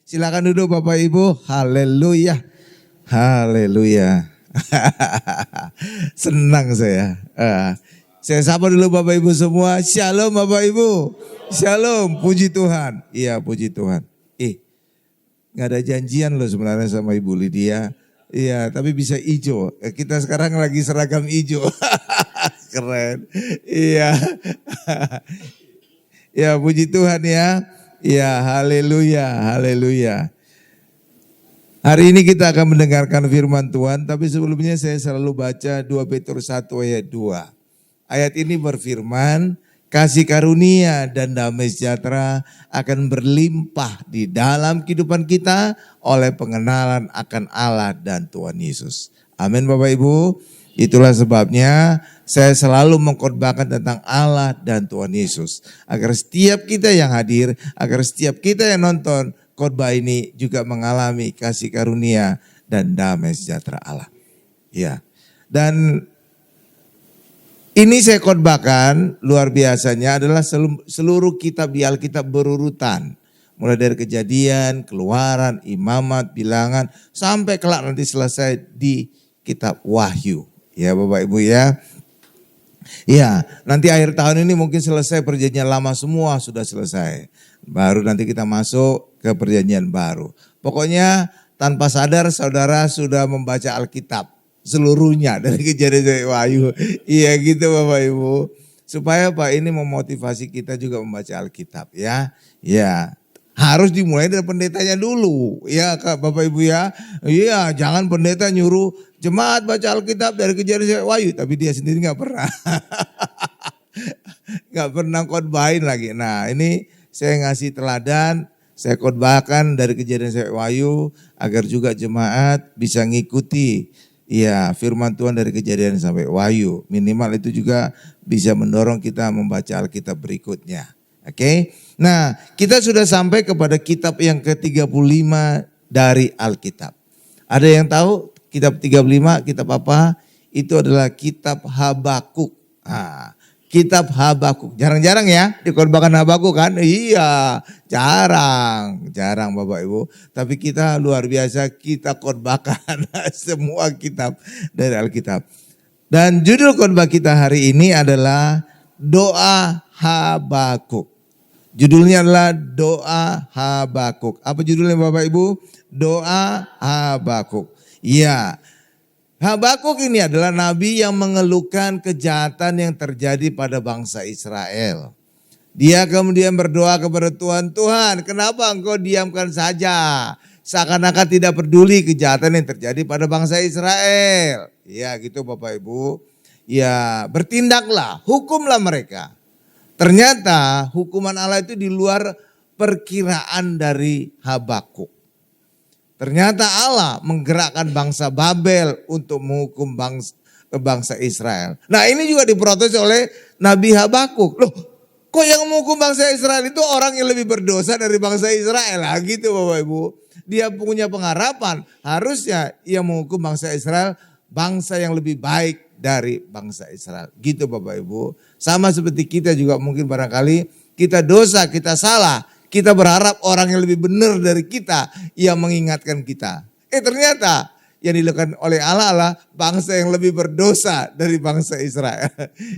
Silakan duduk Bapak Ibu. Haleluya. Haleluya. Senang saya. Saya sapa dulu Bapak Ibu semua. Shalom Bapak Ibu. Shalom. Puji Tuhan. Iya puji Tuhan. Nggak ada janjian loh sebenarnya sama Ibu Lydia. Iya tapi bisa hijau. Kita sekarang lagi seragam hijau. Keren. Iya. Ya puji Tuhan ya. Ya, haleluya, haleluya. Hari ini kita akan mendengarkan firman Tuhan, tapi sebelumnya saya selalu baca 2 Petrus 1 ayat 2. Ayat ini berfirman, kasih karunia dan damai sejahtera akan berlimpah di dalam kehidupan kita oleh pengenalan akan Allah dan Tuhan Yesus. Amin Bapak Ibu. Itulah sebabnya saya selalu mengkhotbahkan tentang Allah dan Tuhan Yesus. Agar setiap kita yang hadir, agar setiap kita yang nonton khotbah ini juga mengalami kasih karunia dan damai sejahtera Allah. Ya. Dan ini saya khotbahkan luar biasanya adalah seluruh kitab di Alkitab berurutan. Mulai dari Kejadian, Keluaran, Imamat, Bilangan, sampai kelak nanti selesai di kitab Wahyu. Ya Bapak Ibu ya. Ya nanti akhir tahun ini mungkin selesai perjanjian lama semua sudah selesai. Baru nanti kita masuk ke perjanjian baru. Pokoknya tanpa sadar saudara sudah membaca Alkitab seluruhnya dari Kejadian sampai Wahyu. Iya gitu Bapak Ibu. Supaya Pak ini memotivasi kita juga membaca Alkitab ya. Ya. Harus dimulai dari pendetanya dulu. Ya Bapak Ibu ya. Iya jangan pendeta nyuruh jemaat baca Alkitab dari Kejadian sampai Wahyu. Tapi dia sendiri gak pernah. Gak pernah khotbahin lagi. Nah ini saya ngasih teladan. Saya khotbahkan dari Kejadian sampai Wahyu. Agar juga jemaat bisa ngikuti. Ya firman Tuhan dari Kejadian sampai Wahyu. Minimal itu juga bisa mendorong kita membaca Alkitab berikutnya. Oke, nah kita sudah sampai kepada kitab yang ke-35 dari Alkitab. Ada yang tahu kitab 35 kitab apa? Itu adalah kitab Habakuk. Nah, kitab Habakuk. Jarang-jarang ya dikhotbahkan Habakuk kan? Iya, jarang Bapak Ibu. Tapi kita luar biasa kita khotbahkan semua kitab dari Alkitab. Dan judul khotbah kita hari ini adalah doa Habakuk. Judulnya adalah doa Habakuk. Apa judulnya Bapak Ibu? Doa Habakuk. Ya, Habakuk ini adalah nabi yang mengeluhkan kejahatan yang terjadi pada bangsa Israel. Dia kemudian berdoa kepada Tuhan, Tuhan kenapa engkau diamkan saja? Seakan-akan tidak peduli kejahatan yang terjadi pada bangsa Israel. Ya gitu Bapak Ibu. Ya bertindaklah, hukumlah mereka. Ternyata hukuman Allah itu di luar perkiraan dari Habakuk. Ternyata Allah menggerakkan bangsa Babel untuk menghukum bangsa Israel. Nah ini juga diprotes oleh Nabi Habakuk. Loh kok yang menghukum bangsa Israel itu orang yang lebih berdosa dari bangsa Israel? Nah, gitu Bapak Ibu. Dia punya pengharapan harusnya ia menghukum bangsa Israel, bangsa yang lebih baik dari bangsa Israel. Gitu Bapak Ibu. Sama seperti kita juga mungkin barangkali kita dosa, kita salah. Kita berharap orang yang lebih benar dari kita yang mengingatkan kita. Ternyata yang dilakukan oleh Allah adalah bangsa yang lebih berdosa dari bangsa Israel.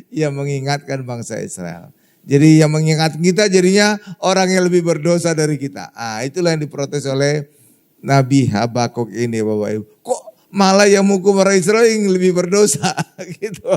Yang mengingatkan bangsa Israel. Jadi yang mengingatkan kita jadinya orang yang lebih berdosa dari kita. Itulah yang diprotes oleh Nabi Habakuk ini Bapak Ibu. Kok malah yang menghukum orang Israel yang lebih berdosa gitu.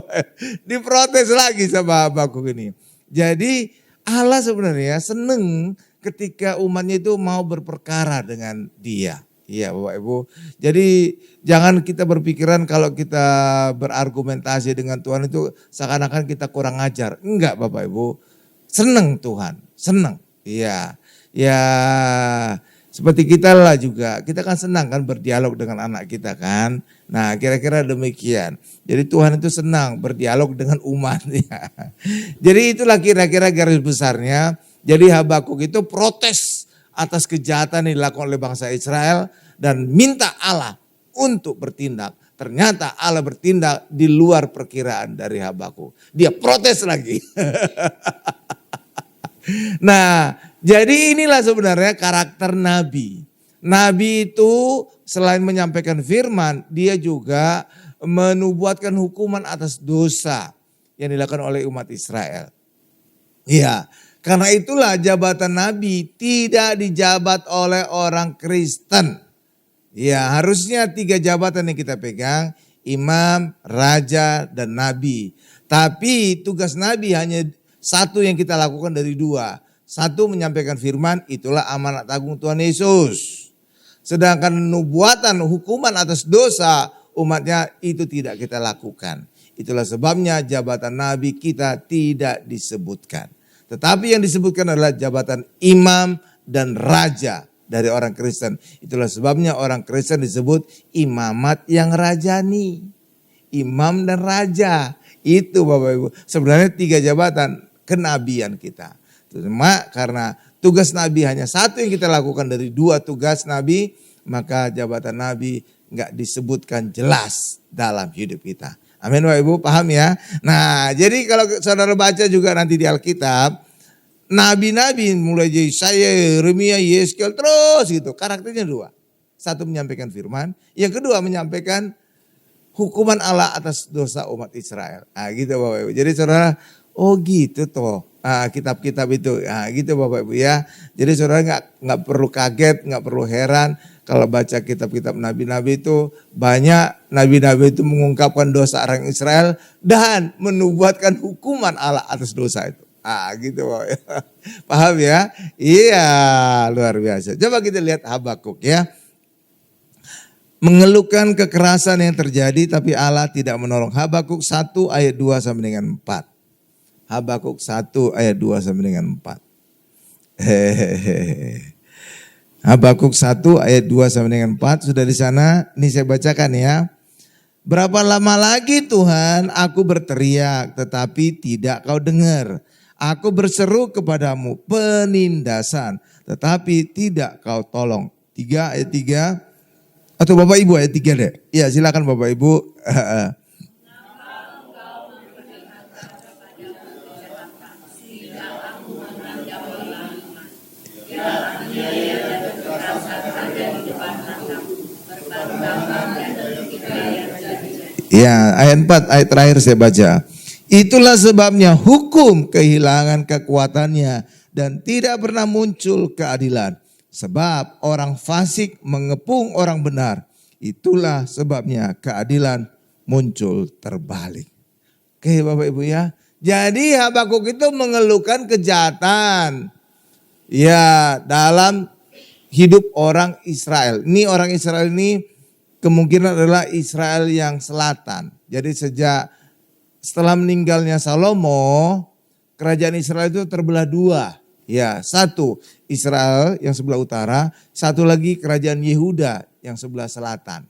Diprotes lagi sama Habakuk ini. Jadi Allah sebenarnya seneng ketika umatnya itu mau berperkara dengan dia. Iya Bapak Ibu. Jadi jangan kita berpikiran kalau kita berargumentasi dengan Tuhan itu seakan-akan kita kurang ajar. Enggak Bapak Ibu. Seneng Tuhan. Seneng. Iya. Ya seperti kita lah juga. Kita kan senang kan berdialog dengan anak kita kan. Nah kira-kira demikian. Jadi Tuhan itu senang berdialog dengan umatnya. Jadi itulah kira-kira garis besarnya. Jadi Habakuk itu protes atas kejahatan yang dilakukan oleh bangsa Israel dan minta Allah untuk bertindak. Ternyata Allah bertindak di luar perkiraan dari Habakuk. Dia protes lagi. Nah, jadi inilah sebenarnya karakter Nabi. Nabi itu selain menyampaikan firman, dia juga menubuatkan hukuman atas dosa yang dilakukan oleh umat Israel. Iya, karena itulah jabatan Nabi tidak dijabat oleh orang Kristen. Ya, harusnya 3 jabatan yang kita pegang, imam, raja, dan nabi. Tapi tugas Nabi hanya satu yang kita lakukan dari 2. Satu, menyampaikan firman, itulah amanat agung Tuhan Yesus. Sedangkan nubuatan hukuman atas dosa umatnya itu tidak kita lakukan. Itulah sebabnya jabatan Nabi kita tidak disebutkan. Tetapi yang disebutkan adalah jabatan imam dan raja dari orang Kristen. Itulah sebabnya orang Kristen disebut imamat yang rajani. Imam dan raja. Itu Bapak Ibu. Sebenarnya 3 jabatan kenabian kita. Cuma karena tugas Nabi hanya satu yang kita lakukan dari 2 tugas Nabi, maka jabatan Nabi enggak disebutkan jelas dalam hidup kita. Amin Bapak Ibu, paham ya? Nah, jadi kalau saudara baca juga nanti di Alkitab, nabi-nabi mulai Yesaya, Yeremia, Yeskel terus gitu. Karakternya 2. Satu menyampaikan firman, yang kedua menyampaikan hukuman Allah atas dosa umat Israel. Nah, gitu Bapak Ibu. Jadi saudara, oh gitu toh. Kitab-kitab itu, gitu Bapak Ibu ya. Jadi saudara nggak perlu kaget, nggak perlu heran kalau baca kitab-kitab nabi-nabi itu banyak nabi-nabi itu mengungkapkan dosa orang Israel dan menubuatkan hukuman Allah atas dosa itu. Gitu Bapak Ibu. Paham ya? Iya, luar biasa. Coba kita lihat Habakuk ya. Mengeluhkan kekerasan yang terjadi tapi Allah tidak menolong. Habakuk 1 ayat 2 sampai dengan 4. Habakuk 1 ayat 2 sampai dengan 4. Habakuk 1 ayat 2 sampai dengan 4. Sudah di sana, ini saya bacakan ya. Berapa lama lagi Tuhan aku berteriak tetapi tidak kau dengar. Aku berseru kepadamu penindasan tetapi tidak kau tolong. 3 ayat 3. Atau Bapak Ibu ayat 3 deh. Ya silakan Bapak Ibu. Ya, ayat 4, ayat terakhir saya baca. Itulah sebabnya hukum kehilangan kekuatannya dan tidak pernah muncul keadilan. Sebab orang fasik mengepung orang benar. Itulah sebabnya keadilan muncul terbalik. Oke Bapak Ibu ya. Jadi Habakuk itu mengeluhkan kejahatan. Ya, dalam hidup orang Israel. Ini orang Israel ini kemungkinan adalah Israel yang selatan. Jadi setelah meninggalnya Salomo, kerajaan Israel itu terbelah 2. Ya, 1 Israel yang sebelah utara, 1 lagi kerajaan Yehuda yang sebelah selatan.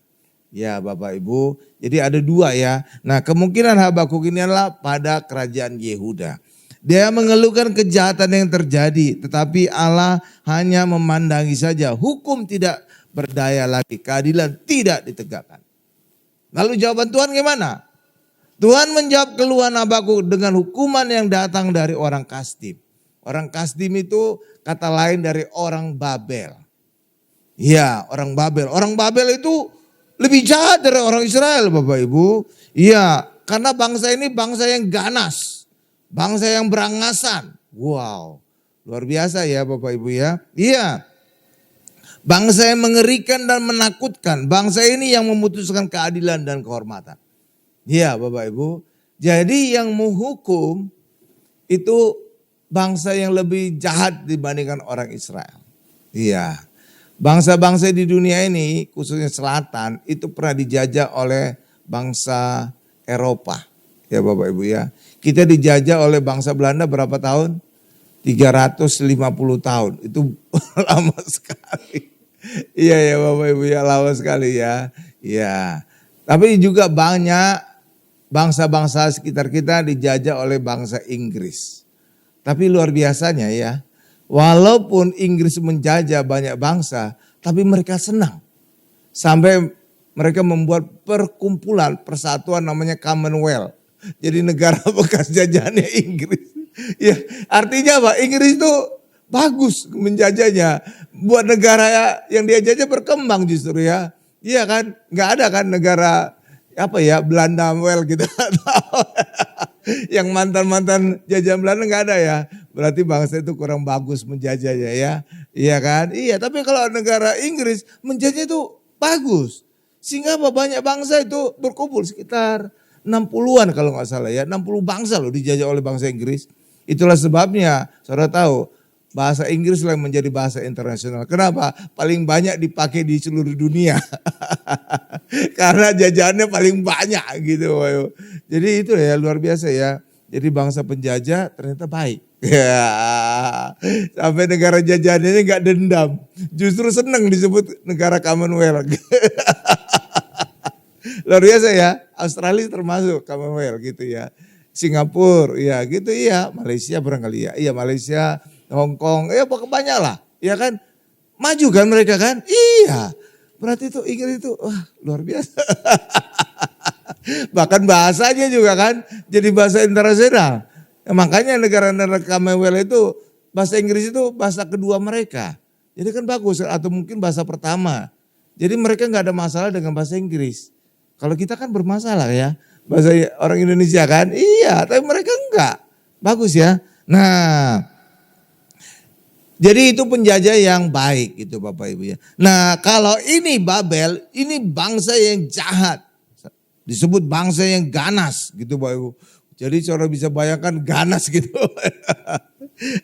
Ya Bapak Ibu, jadi ada 2 ya. Nah kemungkinan Habakuk ini adalah pada kerajaan Yehuda. Dia mengeluhkan kejahatan yang terjadi, tetapi Allah hanya memandangi saja. Hukum tidak berdaya lagi, keadilan tidak ditegakkan. Lalu jawaban Tuhan gimana? Tuhan menjawab keluhan Habakuk dengan hukuman yang datang dari orang Kasdim. Orang Kasdim itu kata lain dari orang Babel. Iya, orang Babel. Orang Babel itu lebih jahat dari orang Israel Bapak Ibu. Iya, karena bangsa ini bangsa yang ganas. Bangsa yang berangasan. Wow, luar biasa ya Bapak Ibu ya. Iya, bangsa yang mengerikan dan menakutkan. Bangsa ini yang memutuskan keadilan dan kehormatan. Iya Bapak Ibu. Jadi yang menghukum itu bangsa yang lebih jahat dibandingkan orang Israel. Iya. Bangsa-bangsa di dunia ini khususnya selatan itu pernah dijajah oleh bangsa Eropa. Ya Bapak Ibu ya. Kita dijajah oleh bangsa Belanda berapa tahun? 350 tahun. Itu lama sekali. Iya ya Bapak Ibu ya, lama sekali ya. Iya. Tapi juga banyak bangsa-bangsa sekitar kita dijajah oleh bangsa Inggris. Tapi luar biasanya ya, walaupun Inggris menjajah banyak bangsa, tapi mereka senang. Sampai mereka membuat perkumpulan, persatuan namanya Commonwealth. Jadi negara bekas jajahannya Inggris. Ya, artinya apa? Inggris itu bagus menjajahnya. Buat negara yang dia jajah berkembang justru ya. Iya kan? Nggak ada kan negara Belanda gitu. Yang mantan-mantan jajahan Belanda nggak ada ya. Berarti bangsa itu kurang bagus menjajahnya ya. Iya kan? Iya, tapi kalau negara Inggris menjajah itu bagus. Sehingga banyak bangsa itu berkumpul sekitar 60-an kalau nggak salah ya. 60 bangsa loh dijajah oleh bangsa Inggris. Itulah sebabnya saudara tahu bahasa Inggris yang menjadi bahasa internasional. Kenapa? Paling banyak dipakai di seluruh dunia. Karena jajahannya paling banyak gitu. Jadi itu ya luar biasa ya. Jadi bangsa penjajah ternyata baik. Ya, sampai negara jajahan ini gak dendam. Justru senang disebut negara Commonwealth. Luar biasa ya. Australia termasuk Commonwealth gitu ya. Singapura ya gitu iya. Malaysia barangkali ya. Iya Malaysia, Hong Kong, ya banyak lah. Ya kan, maju kan mereka kan. Iya, berarti itu Inggris itu wah luar biasa. Bahkan bahasanya juga kan jadi bahasa internasional. Ya, makanya negara-negara Commonwealth itu bahasa Inggris itu bahasa kedua mereka. Jadi kan bagus atau mungkin bahasa pertama. Jadi mereka nggak ada masalah dengan bahasa Inggris. Kalau kita kan bermasalah ya. Bahasa orang Indonesia kan. Iya, tapi mereka enggak. Bagus ya. Nah, jadi itu penjajah yang baik gitu Bapak Ibu ya. Nah, kalau ini Babel, ini bangsa yang jahat. Disebut bangsa yang ganas gitu Bapak Ibu. Jadi saudara bisa bayangkan ganas gitu.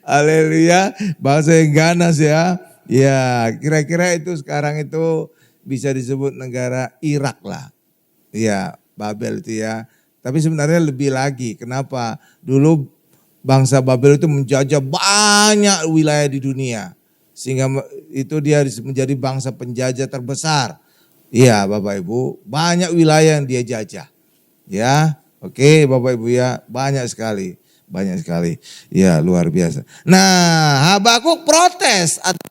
Haleluya, bangsa yang ganas ya. Ya, kira-kira itu sekarang itu bisa disebut negara Irak lah. Ya, Babel itu ya. Tapi sebenarnya lebih lagi. Kenapa? Dulu bangsa Babel itu menjajah banyak wilayah di dunia. Sehingga itu dia menjadi bangsa penjajah terbesar. Iya Bapak Ibu, banyak wilayah yang dia jajah. Ya, oke Bapak Ibu ya, banyak sekali. Banyak sekali. Ya, luar biasa. Nah, Habakuk protes atas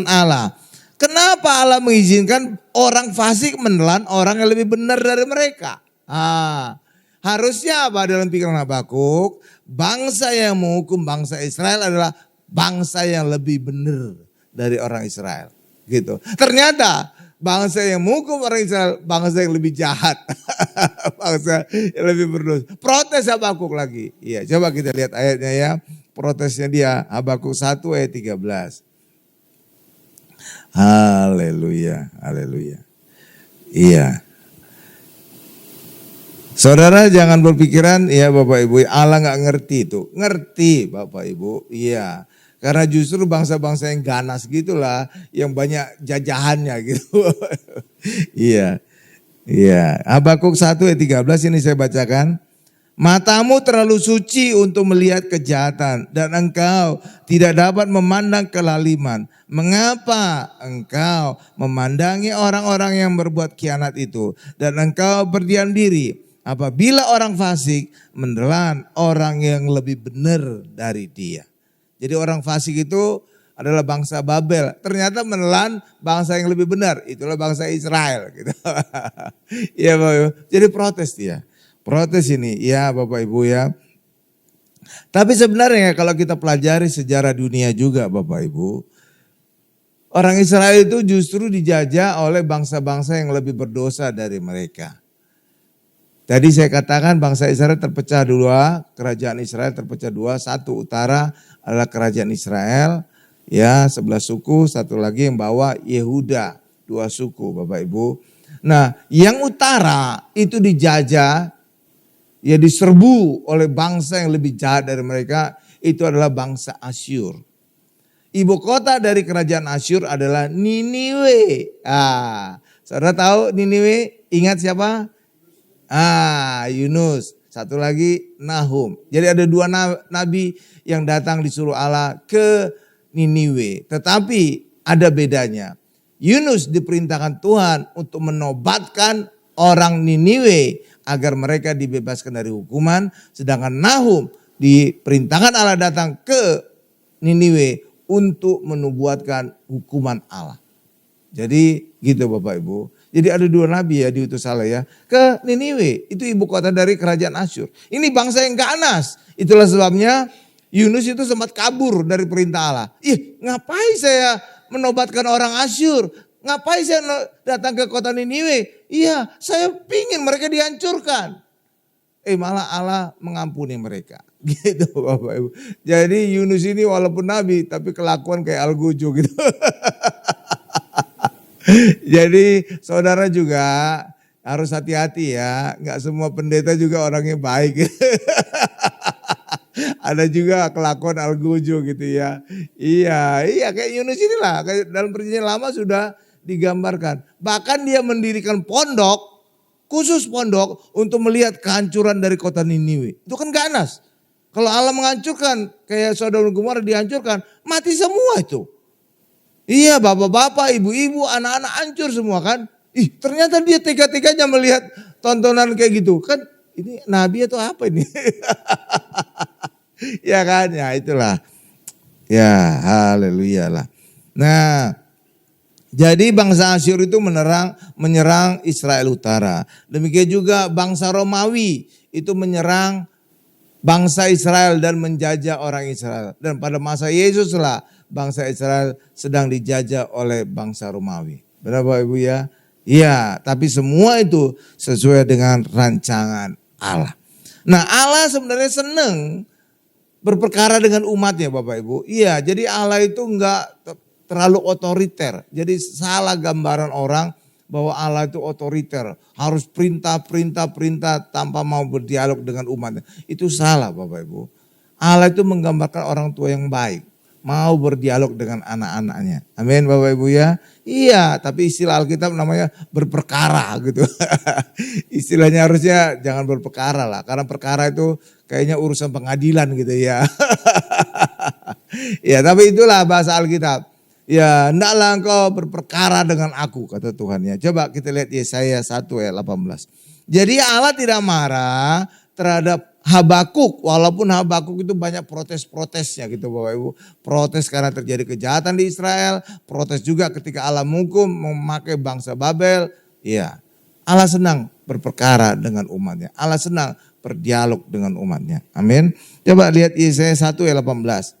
Allah. Kenapa Allah mengizinkan orang fasik menelan orang yang lebih benar dari mereka? Harusnya apa dalam pikiran Habakuk? Bangsa yang menghukum bangsa Israel adalah bangsa yang lebih benar dari orang Israel. Gitu. Ternyata bangsa yang menghukum orang Israel, bangsa yang lebih jahat. Bangsa yang lebih berdosa. Protes Habakuk lagi. Iya, coba kita lihat ayatnya ya. Protesnya dia, Habakuk 1 ayat 13. Haleluya, haleluya. Iya. Saudara jangan berpikiran ya Bapak Ibu, Allah gak ngerti itu. Ngerti Bapak Ibu, iya. Karena justru bangsa-bangsa yang ganas gitulah, yang banyak jajahannya gitu. Iya, iya. Habakuk 1 ayat 13 ini saya bacakan. Matamu terlalu suci untuk melihat kejahatan dan engkau tidak dapat memandang kelaliman. Mengapa engkau memandangi orang-orang yang berbuat khianat itu dan engkau berdiam diri apabila orang fasik menelan orang yang lebih benar dari dia. Jadi orang fasik itu adalah bangsa Babel. Ternyata menelan bangsa yang lebih benar. Itulah bangsa Israel. Gitu. Ya, Bapak. Jadi protes dia. Protes ini, ya Bapak Ibu ya. Tapi sebenarnya kalau kita pelajari sejarah dunia juga Bapak Ibu. Orang Israel itu justru dijajah oleh bangsa-bangsa yang lebih berdosa dari mereka. Tadi saya katakan bangsa Israel terpecah dua, kerajaan Israel terpecah dua. Satu utara adalah kerajaan Israel, ya 11 suku, satu lagi yang bawa Yehuda, 2 suku Bapak Ibu. Nah yang utara itu dijajah, ya diserbu oleh bangsa yang lebih jahat dari mereka, itu adalah bangsa Asyur. Ibu kota dari kerajaan Asyur adalah Niniwe. Saudara tahu Niniwe? Ingat siapa? Yunus. Satu lagi Nahum. Jadi ada 2 nabi yang datang disuruh Allah ke Niniwe. Tetapi ada bedanya. Yunus diperintahkan Tuhan untuk menobatkan orang Niniwe agar mereka dibebaskan dari hukuman. Sedangkan Nahum diperintahkan Allah datang ke Niniwe untuk menubuatkan hukuman Allah. Jadi gitu Bapak Ibu. Jadi ada 2 nabi ya diutus Allah ya ke Niniwe. Itu ibu kota dari kerajaan Asyur. Ini bangsa yang ganas. Itulah sebabnya Yunus itu sempat kabur dari perintah Allah. Ih, ngapain saya menobatkan orang Asyur? Ngapain saya datang ke kota Niniwe? Iya, saya pingin mereka dihancurkan. Malah Allah mengampuni mereka. Gitu Bapak Ibu. Jadi Yunus ini walaupun nabi tapi kelakuan kayak Algujo gitu. Jadi saudara juga harus hati-hati ya. Gak semua pendeta juga orangnya baik. Ada juga kelakuan Algujo gitu ya. Iya kayak Yunus inilah. Dalam perjanjian lama sudah digambarkan. Bahkan dia mendirikan pondok. Khusus pondok untuk melihat kehancuran dari kota Niniwe. Itu kan ganas. Kalau Allah menghancurkan, kayak Sodom dan Gomora dihancurkan, mati semua itu. Iya, bapak-bapak, ibu-ibu, anak-anak hancur semua kan. Ternyata dia tega-teganya melihat tontonan kayak gitu. Kan ini nabi atau apa ini? Ya kan, ya itulah. Ya, haleluya lah. Nah, jadi bangsa Asyur itu menyerang Israel Utara. Demikian juga bangsa Romawi itu menyerang bangsa Israel dan menjajah orang Israel. Dan pada masa Yesus lah bangsa Israel sedang dijajah oleh bangsa Romawi. Benar Bapak Ibu ya? Iya, tapi semua itu sesuai dengan rancangan Allah. Nah Allah sebenarnya senang berperkara dengan umatnya Bapak Ibu. Iya, jadi Allah itu enggak terlalu otoriter. Jadi salah gambaran orang bahwa Allah itu otoriter. Harus perintah tanpa mau berdialog dengan umatnya. Itu salah Bapak Ibu. Allah itu menggambarkan orang tua yang baik. Mau berdialog dengan anak-anaknya. Amin Bapak Ibu ya. Iya tapi istilah Alkitab namanya berperkara gitu. Istilahnya harusnya jangan berperkara lah. Karena perkara itu kayaknya urusan pengadilan gitu ya. Ya tapi itulah bahasa Alkitab. Ya, hendaklah engkau berperkara dengan aku, kata Tuhan ya. Coba kita lihat Yesaya 1 ayat 18. Jadi Allah tidak marah terhadap Habakuk, walaupun Habakuk itu banyak protes-protesnya gitu Bapak Ibu. Protes karena terjadi kejahatan di Israel, protes juga ketika Allah menghukum memakai bangsa Babel. Ya, Allah senang berperkara dengan umatnya. Allah senang berdialog dengan umatnya. Amin. Coba lihat Yesaya 1 ayat 18.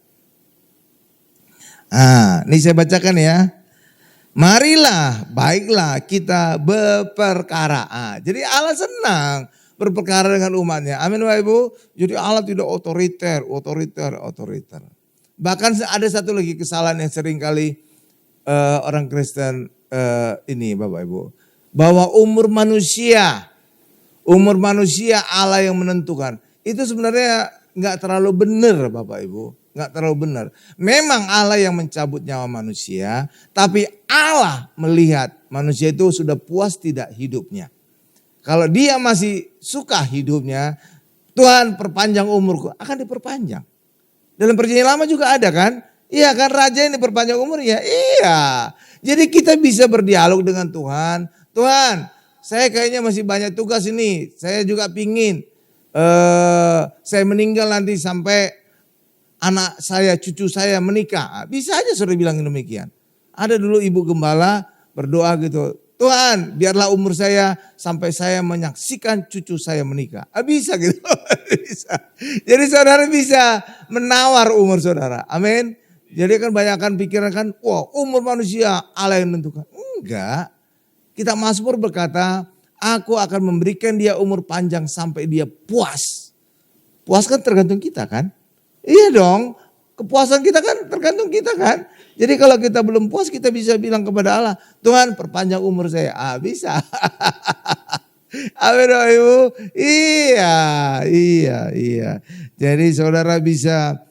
Ini saya bacakan ya. Marilah, baiklah kita berperkara. Jadi Allah senang berperkara dengan umatnya. Amin Bapak Ibu. Jadi Allah tidak otoriter. Bahkan ada satu lagi kesalahan yang sering kali orang Kristen ini Bapak Ibu. Bahwa umur manusia Allah yang menentukan. Itu sebenarnya gak terlalu benar Bapak Ibu. Gak terlalu benar. Memang Allah yang mencabut nyawa manusia. Tapi Allah melihat manusia itu sudah puas tidak hidupnya. Kalau dia masih suka hidupnya. Tuhan perpanjang umurku. Akan diperpanjang. Dalam perjanjian lama juga ada kan. Iya kan raja ini perpanjang umurnya. Iya. Jadi kita bisa berdialog dengan Tuhan. Tuhan saya kayaknya masih banyak tugas ini. Saya juga pingin. Saya meninggal nanti sampai anak saya, cucu saya menikah. Bisa aja saudara bilang demikian. Ada dulu ibu gembala berdoa gitu. Tuhan biarlah umur saya sampai saya menyaksikan cucu saya menikah. Bisa gitu. Bisa. Jadi saudara bisa menawar umur saudara. Amin. Jadi kan banyakkan pikiran kan. Wah umur manusia Allah yang menentukan. Enggak. Kita Mazmur berkata. Aku akan memberikan dia umur panjang sampai dia puas. Puas kan tergantung kita kan. Iya dong, kepuasan kita kan tergantung kita kan. Jadi kalau kita belum puas kita bisa bilang kepada Allah, Tuhan perpanjang umur saya. Bisa. Amin Ibu. Iya. Jadi saudara bisa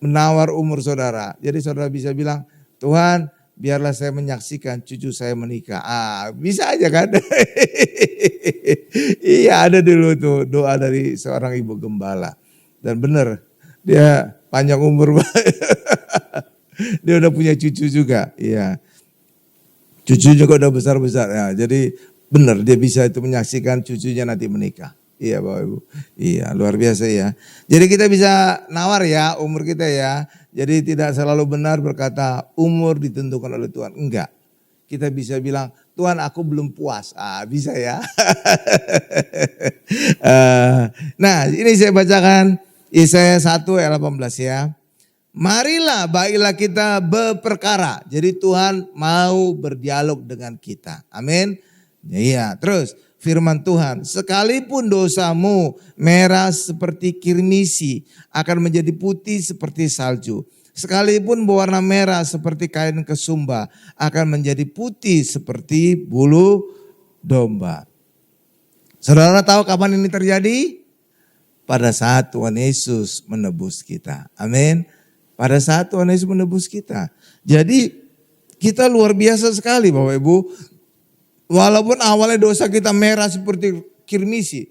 menawar umur saudara. Jadi saudara bisa bilang, Tuhan biarlah saya menyaksikan cucu saya menikah. Bisa aja kan. Iya ada dulu tuh doa dari seorang ibu gembala. Dan benar. Dia panjang umur. Dia udah punya cucu juga. Iya. Cucu juga udah besar-besar. Ya, jadi benar dia bisa itu menyaksikan cucunya nanti menikah. Iya Bapak Ibu. Iya luar biasa ya. Jadi kita bisa nawar ya umur kita ya. Jadi tidak selalu benar berkata umur ditentukan oleh Tuhan. Enggak. Kita bisa bilang Tuhan aku belum puas. Bisa ya. Nah ini saya bacakan. Yesaya 1 ayat 18 ya. Marilah baiklah kita berperkara. Jadi Tuhan mau berdialog dengan kita. Amin. Iya, terus firman Tuhan, sekalipun dosamu merah seperti kirmisi akan menjadi putih seperti salju. Sekalipun berwarna merah seperti kain kesumba akan menjadi putih seperti bulu domba. Saudara tahu kapan ini terjadi? Pada saat Tuhan Yesus menebus kita. Amin. Pada saat Tuhan Yesus menebus kita. Jadi kita luar biasa sekali Bapak Ibu. Walaupun awalnya dosa kita merah seperti kirmisi.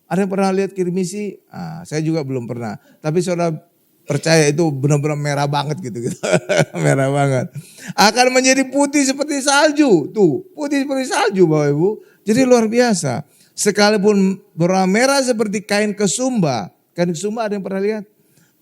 Ada yang pernah lihat kirmisi? Saya juga belum pernah. Tapi saudara percaya itu benar-benar merah banget gitu. Merah banget. Akan menjadi putih seperti salju. Tuh, putih seperti salju Bapak Ibu. Jadi luar biasa. Sekalipun berwarna merah seperti kain kesumba. Kain kesumba ada yang pernah lihat?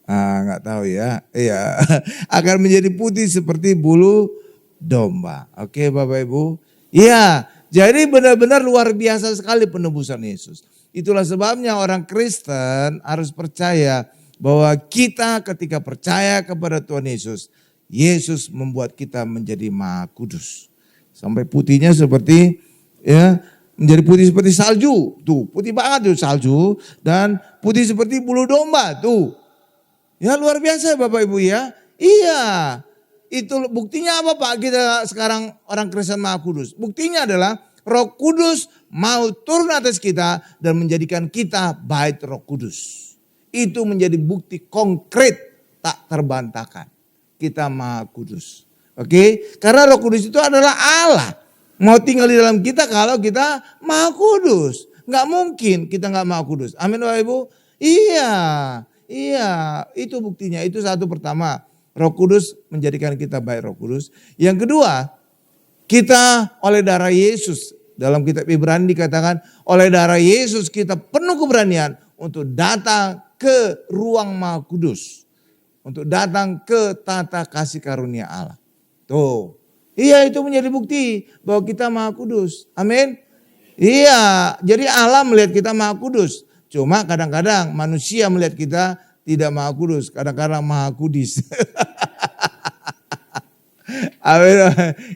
Nggak tahu ya. Iya. Akan menjadi putih seperti bulu domba. Oke Bapak Ibu. Iya, jadi benar-benar luar biasa sekali penebusan Yesus. Itulah sebabnya orang Kristen harus percaya bahwa kita ketika percaya kepada Tuhan Yesus, Yesus membuat kita menjadi Maha Kudus. Sampai putihnya seperti ya, menjadi putih seperti salju. Tuh, putih banget tuh salju dan putih seperti bulu domba tuh. Ya luar biasa Bapak Ibu ya. Iya. Itu buktinya apa Pak kita sekarang orang Kristen Maha Kudus? Buktinya adalah Roh Kudus mau turun atas kita dan menjadikan kita bait Roh Kudus. Itu menjadi bukti konkret tak terbantahkan. Kita Maha Kudus. Oke? Karena Roh Kudus itu adalah Allah. Mau tinggal di dalam kita kalau kita Maha Kudus. Nggak mungkin kita nggak Maha Kudus. Amin Bapak Ibu? Iya. Iya. Itu buktinya. Itu satu pertama. Roh Kudus menjadikan kita baik Roh Kudus. Yang kedua, kita oleh darah Yesus. Dalam kitab Ibrani dikatakan, oleh darah Yesus kita penuh keberanian untuk datang ke ruang Maha Kudus. Untuk datang ke tata kasih karunia Allah. Tuh. Iya itu menjadi bukti bahwa kita Maha Kudus. Amin. Iya, jadi Allah melihat kita Maha Kudus. Cuma kadang-kadang manusia melihat kita tidak Maha Kudus, kadang-kadang Maha Kudis.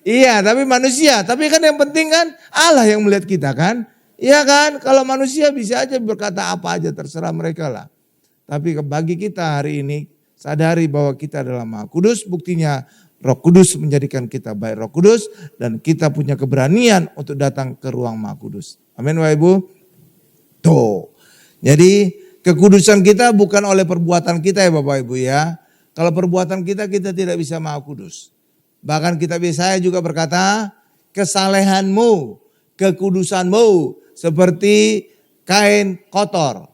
Iya, tapi manusia. Tapi kan yang penting kan Allah yang melihat kita kan. Iya kan, kalau manusia bisa aja berkata apa aja terserah mereka lah. Tapi bagi kita hari ini sadari bahwa kita adalah Maha Kudus. Buktinya Roh Kudus menjadikan kita baik Roh Kudus. Dan kita punya keberanian untuk datang ke ruang Maha Kudus. Amin Bapak Ibu. Tuh. Jadi kekudusan kita bukan oleh perbuatan kita ya Bapak Ibu ya. Kalau perbuatan kita tidak bisa Maha Kudus. Bahkan kitab Yesaya juga berkata, kesalehanmu, kekudusanmu seperti kain kotor.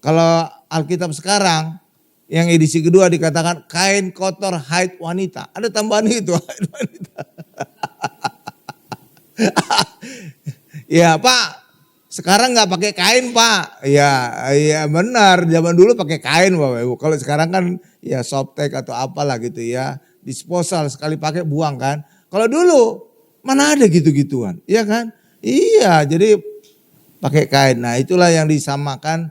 Kalau Alkitab sekarang yang edisi kedua dikatakan kain kotor haid wanita. Ada tambahan itu haid wanita. Ya Pak. Sekarang nggak pakai kain Pak, ya benar. Zaman dulu pakai kain Bapak Ibu. Kalau sekarang kan ya softtek atau apalah gitu ya, disposal sekali pakai buang kan. Kalau dulu mana ada gitu-gituan, iya kan? Iya, jadi pakai kain. Nah itulah yang disamakan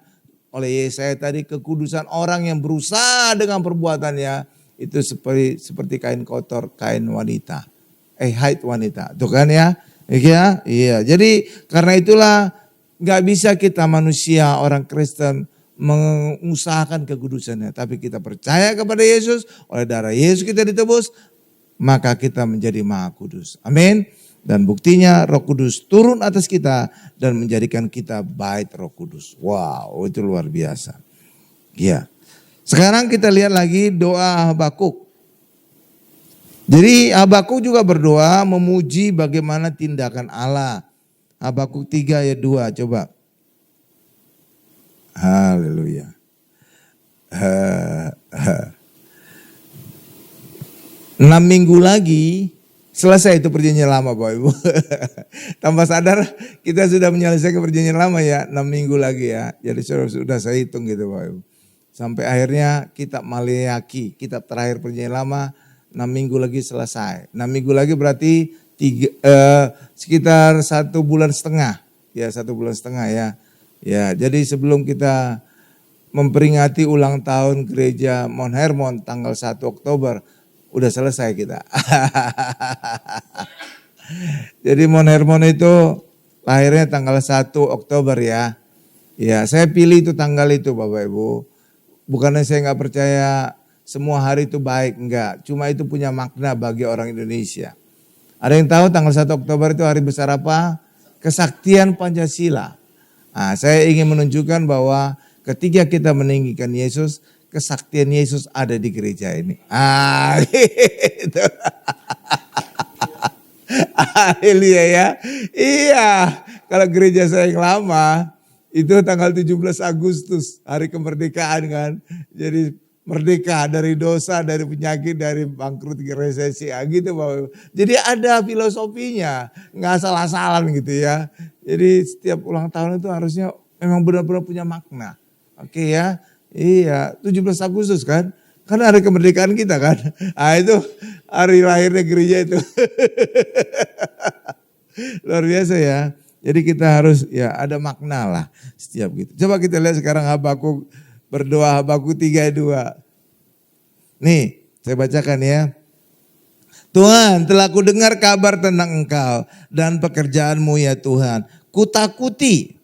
oleh Yesaya tadi, kekudusan orang yang berusaha dengan perbuatannya itu seperti kain kotor, kain wanita, haid wanita, tuh kan ya? Iya. Jadi karena itulah gak bisa kita manusia orang Kristen mengusahakan kekudusannya. Tapi kita percaya kepada Yesus, oleh darah Yesus kita ditebus, maka kita menjadi Maha Kudus. Amin. Dan buktinya Roh Kudus turun atas kita dan menjadikan kita bait Roh Kudus. Wow, itu luar biasa. Ya. Sekarang kita lihat lagi doa Habakuk. Jadi Habakuk juga berdoa memuji bagaimana tindakan Allah. Habakuk 3 ayat 2 coba. Haleluya. 6 minggu lagi selesai itu perjanjian lama Bapak Ibu. Tanpa sadar kita sudah menyelesaikan perjanjian lama ya. 6 minggu lagi ya. Jadi sudah saya hitung gitu Bapak Ibu. Sampai akhirnya kitab Maleaki, kitab terakhir perjanjian lama 6 minggu lagi selesai. 6 minggu lagi berarti sekitar 1,5 bulan. Ya 1,5 bulan ya. Ya jadi sebelum kita memperingati ulang tahun gereja Mount Hermon tanggal 1 Oktober. Udah selesai kita. Jadi Mount Hermon itu lahirnya tanggal 1 Oktober ya. Ya, saya pilih itu tanggal itu Bapak Ibu. Bukannya saya nggak percaya semua hari itu baik, enggak. Cuma itu punya makna bagi orang Indonesia. Ada yang tahu tanggal 1 Oktober itu hari besar apa? Kesaktian Pancasila. Nah, saya ingin menunjukkan bahwa ketika kita meninggikan Yesus, kesaktian Yesus ada di gereja ini. Gitu. Haleluya ya. Iya, kalau gereja saya yang lama, itu tanggal 17 Agustus, hari kemerdekaan kan. Jadi merdeka dari dosa, dari penyakit, dari bangkrut, resesi, gitu Bapak. Jadi ada filosofinya, nggak salah-salah gitu ya. Jadi setiap ulang tahun itu harusnya memang benar-benar punya makna. Oke ya, iya 17 Agustus kan hari kemerdekaan kita kan. Ah itu hari lahirnya gereja itu. Luar biasa ya. Jadi kita harus ya ada makna lah setiap gitu. Coba kita lihat sekarang Habakuk berdoa, Habakuk 3:2. Nih saya bacakan ya. Tuhan, telah kudengar kabar tentang Engkau dan pekerjaanmu ya Tuhan. Kutakuti.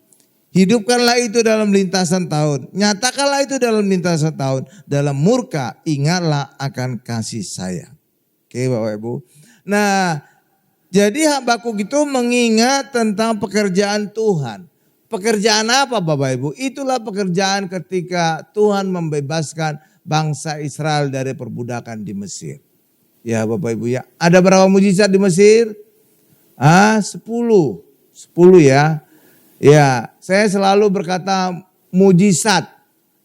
Hidupkanlah itu dalam lintasan tahun. Nyatakanlah itu dalam lintasan tahun. Dalam murka ingatlah akan kasih sayang. Oke Bapak Ibu. Nah jadi Habakuk itu mengingat tentang pekerjaan Tuhan. Pekerjaan apa Bapak Ibu? Itulah pekerjaan ketika Tuhan membebaskan bangsa Israel dari perbudakan di Mesir. Ya Bapak Ibu ya. Ada berapa mujizat di Mesir? 10. 10 ya. Ya, saya selalu berkata mujizat.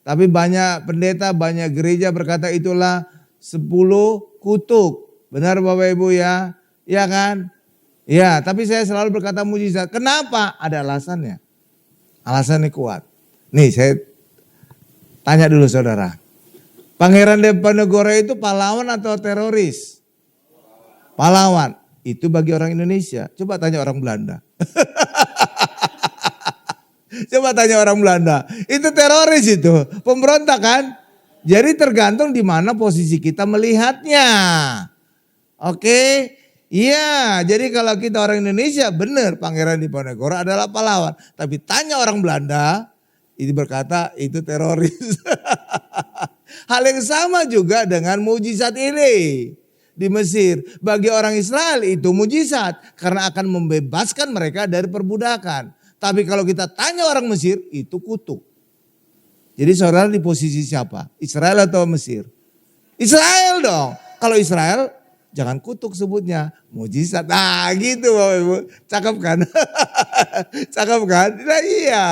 Tapi banyak pendeta, banyak gereja berkata itulah 10 kutuk. Benar Bapak Ibu ya? Ya kan? Ya, tapi saya selalu berkata mujizat. Kenapa? Ada alasannya. Alasannya kuat. Nih saya tanya dulu saudara. Pangeran Diponegoro itu pahlawan atau teroris? Pahlawan. Itu bagi orang Indonesia. Coba tanya orang Belanda. Coba tanya orang Belanda, itu teroris itu, pemberontak kan? Jadi tergantung di mana posisi kita melihatnya. Oke, iya. Jadi kalau kita orang Indonesia benar Pangeran Diponegoro adalah pahlawan. Tapi tanya orang Belanda, ini berkata itu teroris. Hal yang sama juga dengan mujizat ini di Mesir. Bagi orang Israel itu mujizat karena akan membebaskan mereka dari perbudakan. Tapi kalau kita tanya orang Mesir, itu kutuk. Jadi saudara di posisi siapa? Israel atau Mesir? Israel dong. Kalau Israel, jangan kutuk sebutnya. Mujizat. Nah gitu Bapak Ibu. Cakep kan? Cakep kan? Nah iya.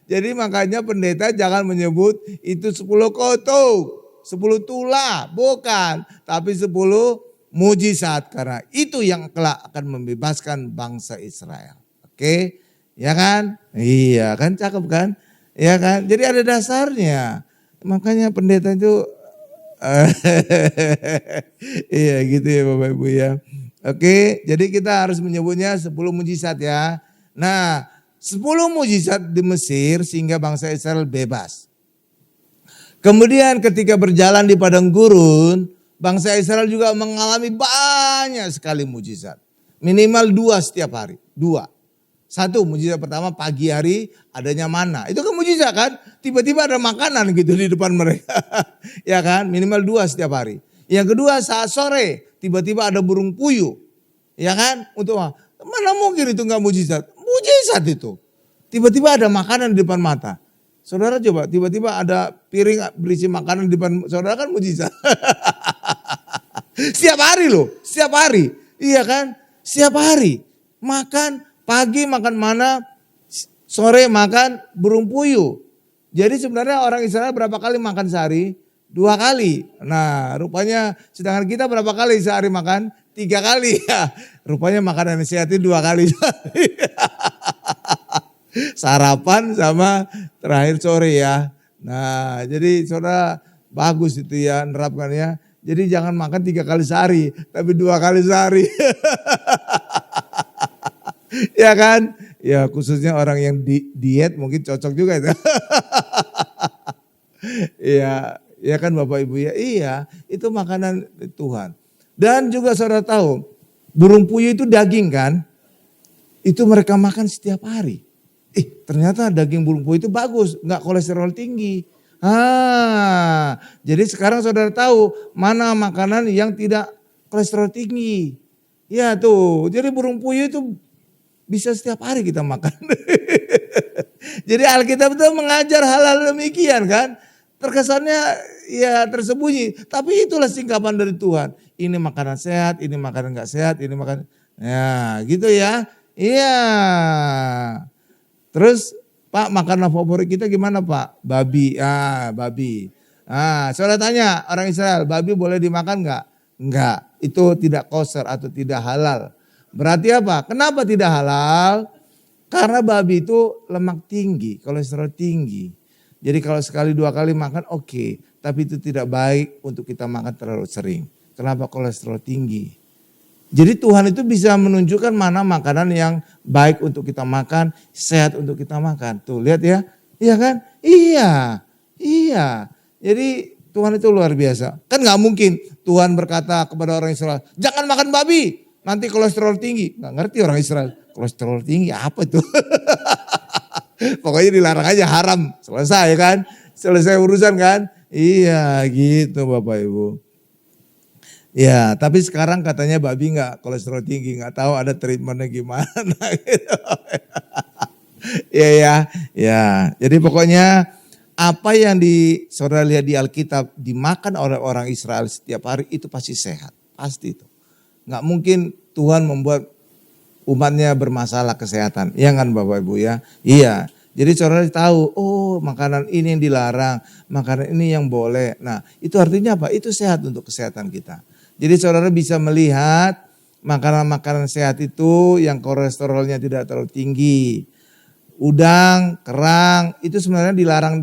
Jadi makanya pendeta jangan menyebut itu 10 kutuk. 10 tula. Bukan. Tapi 10 mujizat. Karena itu yang kelak akan membebaskan bangsa Israel. Oke. Ya kan? Iya kan cakep kan? Ya kan? Jadi ada dasarnya. Makanya pendeta itu iya gitu ya Bapak Ibu ya. Oke, jadi kita harus menyebutnya 10 mujizat ya. Nah, 10 mujizat di Mesir sehingga bangsa Israel bebas. Kemudian ketika berjalan di padang gurun, bangsa Israel juga mengalami banyak sekali mujizat. Minimal 2 setiap hari, 2. 1 mujizat pertama pagi hari adanya mana. Itu kan mujizat kan. Tiba-tiba ada makanan gitu di depan mereka. Ya kan minimal 2 setiap hari. Yang kedua saat sore tiba-tiba ada burung puyuh. Ya kan. Untuk mana mungkin itu gak mujizat. Mujizat itu. Tiba-tiba ada makanan di depan mata. Saudara coba tiba-tiba ada piring berisi makanan di depan saudara kan mujizat. Setiap hari loh. Setiap hari. Iya kan. Setiap hari. Makan. Pagi makan mana, sore makan burung puyuh. Jadi sebenarnya orang Israel berapa kali makan sehari? 2 kali. Nah rupanya sedangkan kita berapa kali sehari makan? 3 kali. Ya, rupanya makanan sehat itu 2 kali. Sarapan sama terakhir sore ya. Nah jadi saudara bagus itu ya nerapkannya. Jadi jangan makan 3 kali sehari, tapi 2 kali sehari. Ya kan? Ya khususnya orang yang diet mungkin cocok juga itu. Iya, ya kan Bapak Ibu ya. Iya, itu makanan Tuhan. Dan juga saudara tahu, burung puyuh itu daging kan? Itu mereka makan setiap hari. Ternyata daging burung puyuh itu bagus, nggak kolesterol tinggi. Jadi sekarang saudara tahu mana makanan yang tidak kolesterol tinggi. Ya tuh, jadi burung puyuh itu bisa setiap hari kita makan. Jadi Alkitab itu mengajar hal-hal demikian kan. Terkesannya ya tersembunyi. Tapi itulah singkapan dari Tuhan. Ini makanan sehat, ini makanan gak sehat, ini makanan. Ya gitu ya. Iya. Terus Pak, makanan favorit kita gimana Pak? Babi. Babi. Saudara tanya orang Israel, babi boleh dimakan enggak? Enggak. Itu tidak kosher atau tidak halal. Berarti apa? Kenapa tidak halal? Karena babi itu lemak tinggi, kolesterol tinggi. Jadi kalau sekali dua kali makan oke. Tapi itu tidak baik untuk kita makan terlalu sering. Kenapa kolesterol tinggi? Jadi Tuhan itu bisa menunjukkan mana makanan yang baik untuk kita makan, sehat untuk kita makan. Tuh lihat ya, iya kan? Iya. Jadi Tuhan itu luar biasa. Kan gak mungkin Tuhan berkata kepada orang Israel, jangan makan babi, nanti kolesterol tinggi. Gak ngerti orang Israel, kolesterol tinggi apa itu? Pokoknya dilarang aja, haram. Selesai kan? Selesai urusan kan? Iya gitu Bapak Ibu. Ya, tapi sekarang katanya babi nggak kolesterol tinggi, nggak tahu ada treatmentnya gimana gitu. Ya. Jadi pokoknya apa yang saudara lihat di Alkitab dimakan oleh orang Israel setiap hari itu pasti sehat, pasti itu. Nggak mungkin Tuhan membuat umatnya bermasalah kesehatan, ya kan Bapak Ibu ya? Iya. Jadi saudara tahu, makanan ini yang dilarang, makanan ini yang boleh. Nah, itu artinya apa? Itu sehat untuk kesehatan kita. Jadi saudara bisa melihat makanan-makanan sehat itu yang kolesterolnya tidak terlalu tinggi. Udang, kerang itu sebenarnya dilarang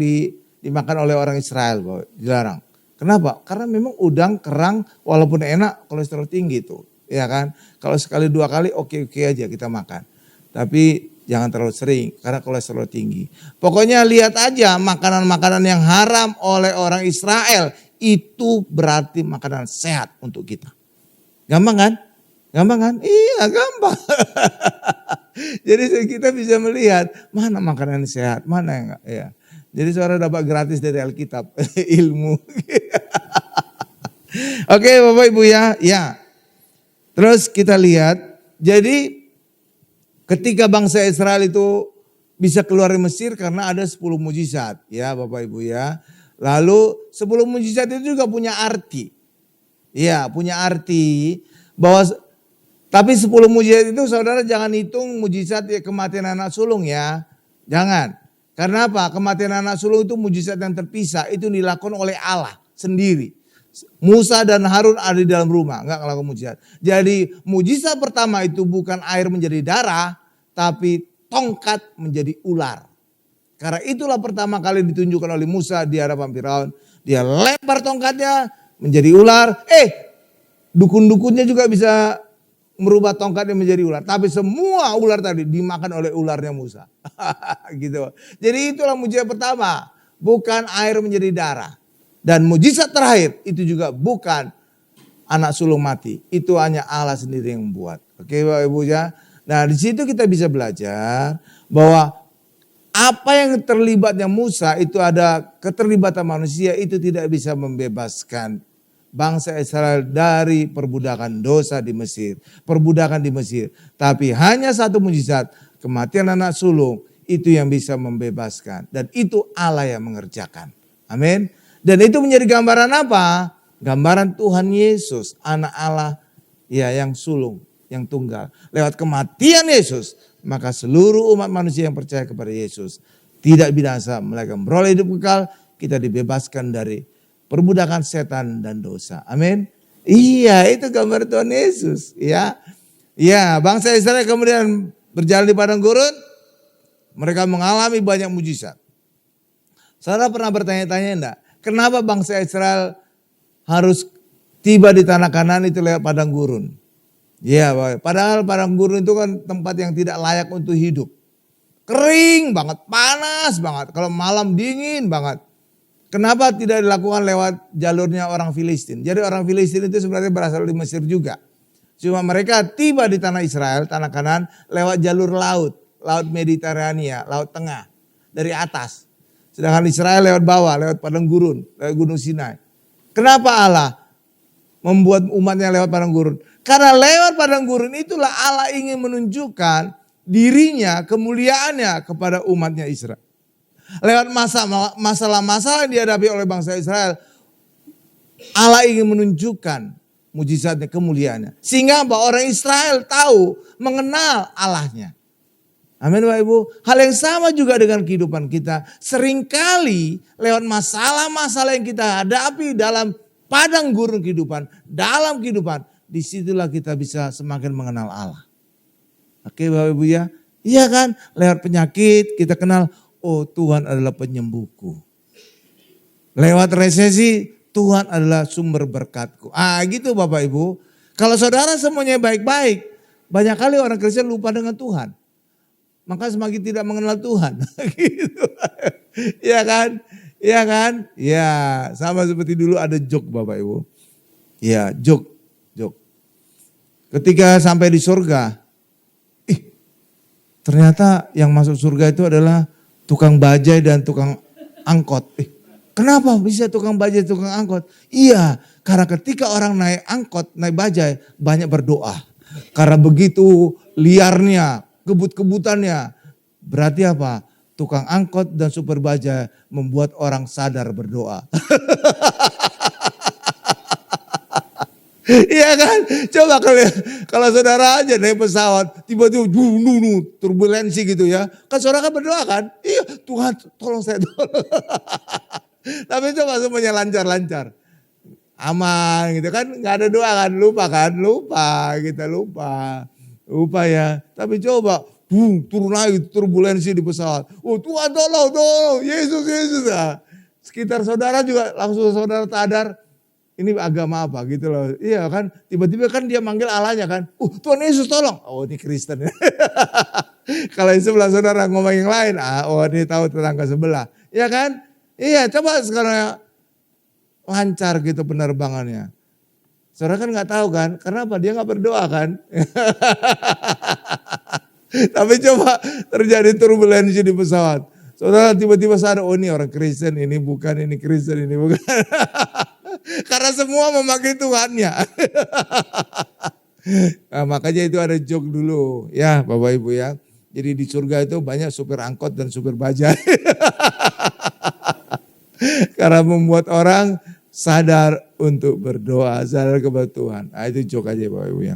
dimakan oleh orang Israel. Dilarang. Kenapa? Karena memang udang, kerang walaupun enak kolesterol tinggi itu. Ya kan? Kalau sekali dua kali oke aja kita makan. Tapi jangan terlalu sering karena kolesterol tinggi. Pokoknya lihat aja makanan-makanan yang haram oleh orang Israel. Itu berarti makanan sehat untuk kita. Gampang kan? Iya gampang. Jadi kita bisa melihat mana makanan sehat, mana yang enggak. Ya. Jadi saudara dapat gratis dari Alkitab ilmu. Oke Bapak Ibu ya. Terus kita lihat, jadi ketika bangsa Israel itu bisa keluar dari Mesir karena ada 10 mujizat. Ya Bapak Ibu ya. Lalu 10 mujizat itu juga punya arti. Ya, punya arti bahwa tapi 10 mujizat itu saudara jangan hitung mujizat kematian anak sulung ya. Jangan. Karena apa? Kematian anak sulung itu mujizat yang terpisah, itu dilakukan oleh Allah sendiri. Musa dan Harun ada di dalam rumah, enggak ngelakukan mujizat. Jadi mujizat pertama itu bukan air menjadi darah, tapi tongkat menjadi ular. Karena itulah pertama kali ditunjukkan oleh Musa di hadapan Firaun. Dia lempar tongkatnya menjadi ular. Dukun-dukunnya juga bisa merubah tongkatnya menjadi ular. Tapi semua ular tadi dimakan oleh ularnya Musa. Gitu. Jadi itulah mujizat pertama. Bukan air menjadi darah. Dan mujizat terakhir itu juga bukan anak sulung mati. Itu hanya Allah sendiri yang membuat. Oke Bapak Ibu ya. Nah di situ kita bisa belajar bahwa apa yang terlibatnya Musa itu ada keterlibatan manusia itu tidak bisa membebaskan bangsa Israel dari perbudakan dosa di Mesir. Perbudakan di Mesir. Tapi hanya satu mujizat, kematian anak sulung itu yang bisa membebaskan. Dan itu Allah yang mengerjakan. Amin. Dan itu menjadi gambaran apa? Gambaran Tuhan Yesus, anak Allah ya yang sulung, yang tunggal. Lewat kematian Yesus, maka seluruh umat manusia yang percaya kepada Yesus tidak binasa melainkan beroleh hidup kekal. Kita dibebaskan dari perbudakan setan dan dosa. Amin. Iya, itu gambar Tuhan Yesus. Ya, bangsa Israel kemudian berjalan di padang gurun. Mereka mengalami banyak mujizat. Saudara pernah bertanya-tanya enggak? Kenapa bangsa Israel harus tiba di tanah Kanaan itu lewat padang gurun? Ya, padahal padang gurun itu kan tempat yang tidak layak untuk hidup. Kering banget, panas banget. Kalau malam dingin banget. Kenapa tidak dilakukan lewat jalurnya orang Filistin? Jadi orang Filistin itu sebenarnya berasal dari Mesir juga. Cuma mereka tiba di tanah Israel, tanah Kanaan, lewat jalur laut. Laut Mediterania, laut tengah. Dari atas. Sedangkan Israel lewat bawah, lewat padang gurun, lewat gunung Sinai. Kenapa Allah membuat umatnya lewat padang gurun? Karena lewat padang gurun itulah Allah ingin menunjukkan dirinya, kemuliaannya kepada umatnya Israel. Lewat masalah-masalah yang dihadapi oleh bangsa Israel, Allah ingin menunjukkan mujizatnya, kemuliaannya. Sehingga orang Israel tahu, mengenal Allahnya. Amin Bapak Ibu. Hal yang sama juga dengan kehidupan kita. Seringkali lewat masalah-masalah yang kita hadapi dalam padang gurun kehidupan, dalam kehidupan, disitulah kita bisa semakin mengenal Allah. Oke Bapak Ibu ya. Iya kan, lewat penyakit kita kenal, oh Tuhan adalah penyembuhku. Lewat resesi, Tuhan adalah sumber berkatku. Gitu Bapak Ibu. Kalau saudara semuanya baik-baik, banyak kali orang Kristen lupa dengan Tuhan. Maka semakin tidak mengenal Tuhan. Gitu. Iya kan? Iya kan? Ya, sama seperti dulu ada joke Bapak Ibu. Ya, joke. Ketika sampai di surga, ternyata yang masuk surga itu adalah tukang bajai dan tukang angkot. Kenapa bisa tukang bajai, tukang angkot? Iya, karena ketika orang naik angkot, naik bajai, banyak berdoa. Karena begitu liarnya, kebut-kebutannya. Berarti apa? Tukang angkot dan supir bajai membuat orang sadar berdoa. Iya kan? Coba kalau saudara aja naik pesawat, tiba-tiba turbulensi gitu ya. Kan saudara kan berdoa kan? Iya, Tuhan tolong saya tolong. Tapi coba semuanya lancar-lancar. Aman gitu kan, gak ada doa kan, lupa kita lupa ya. Tapi coba, turun lagi turbulensi di pesawat. Oh Tuhan tolong, Yesus. Sekitar saudara juga langsung saudara sadar, ini agama apa gitu loh. Iya kan, tiba-tiba kan dia manggil Allahnya kan. Tuhan Yesus tolong. Oh ini Kristen. Kalau yang sebelah saudara ngomong yang lain, ini tahu tetangga sebelah. Iya kan? Iya, coba sekarang lancar gitu penerbangannya. Saudara kan nggak tahu kan, kenapa dia nggak berdoa kan? Tapi coba terjadi turbulensi di pesawat. Saudara tiba-tiba sadar, oh ini orang Kristen, ini bukan, ini Kristen, ini bukan. Karena semua memakai Tuhannya. Nah, makanya itu ada joke dulu ya Bapak Ibu ya. Jadi di surga itu banyak supir angkot dan supir bajai. Karena membuat orang sadar untuk berdoa, sadar kepada Tuhan. Itu joke aja Bapak Ibu ya.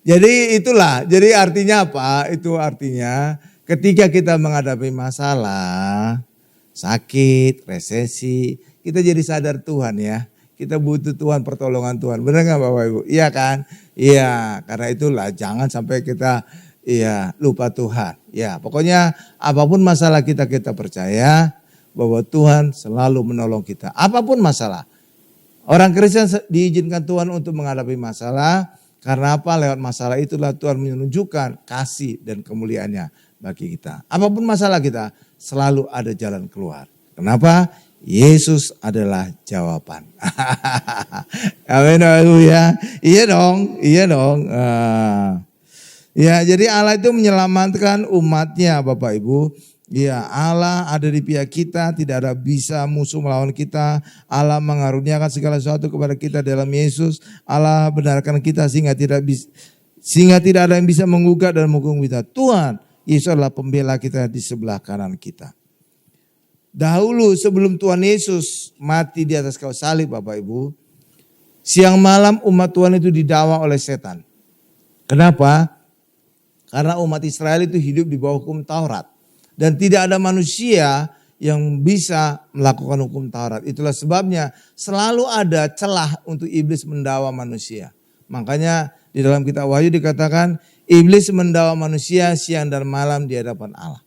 Jadi itulah, jadi artinya apa? Itu artinya ketika kita menghadapi masalah, sakit, resesi, kita jadi sadar Tuhan ya. Kita butuh Tuhan, pertolongan Tuhan. Benar gak Bapak Ibu? Iya kan? Iya, karena itulah jangan sampai kita lupa Tuhan. Ya, pokoknya apapun masalah kita percaya bahwa Tuhan selalu menolong kita. Apapun masalah. Orang Kristen diizinkan Tuhan untuk menghadapi masalah. Karena apa? Lewat masalah itulah Tuhan menunjukkan kasih dan kemuliaannya bagi kita. Apapun masalah kita, selalu ada jalan keluar. Kenapa? Yesus adalah jawaban. Amin. Ya. Iya dong. Ya, jadi Allah itu menyelamatkan umatnya Bapak Ibu. Ya, Allah ada di pihak kita, tidak ada bisa musuh melawan kita. Allah mengaruniakan segala sesuatu kepada kita dalam Yesus. Allah benarkan kita sehingga tidak ada yang bisa menggugat dan menghukum kita. Tuhan Yesus adalah pembela kita di sebelah kanan kita. Dahulu sebelum Tuhan Yesus mati di atas kayu salib Bapak Ibu, siang malam umat Tuhan itu didakwa oleh setan. Kenapa? Karena umat Israel itu hidup di bawah hukum Taurat. Dan tidak ada manusia yang bisa melakukan hukum Taurat. Itulah sebabnya selalu ada celah untuk iblis mendakwa manusia. Makanya di dalam kitab Wahyu dikatakan iblis mendakwa manusia siang dan malam di hadapan Allah.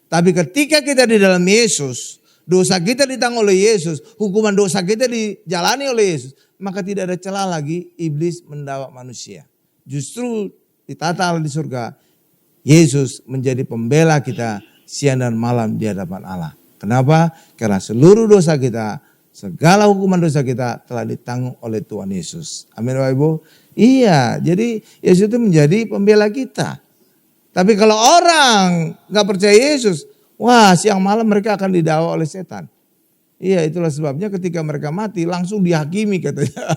Tapi ketika kita di dalam Yesus, dosa kita ditanggung oleh Yesus, hukuman dosa kita dijalani oleh Yesus, maka tidak ada celah lagi iblis mendakwa manusia. Justru ditata Allah di surga, Yesus menjadi pembela kita siang dan malam di hadapan Allah. Kenapa? Karena seluruh dosa kita, segala hukuman dosa kita telah ditanggung oleh Tuhan Yesus. Amin Bapak Ibu. Iya, jadi Yesus itu menjadi pembela kita. Tapi kalau orang gak percaya Yesus, wah siang malam mereka akan didakwa oleh setan. Iya, itulah sebabnya ketika mereka mati langsung dihakimi katanya.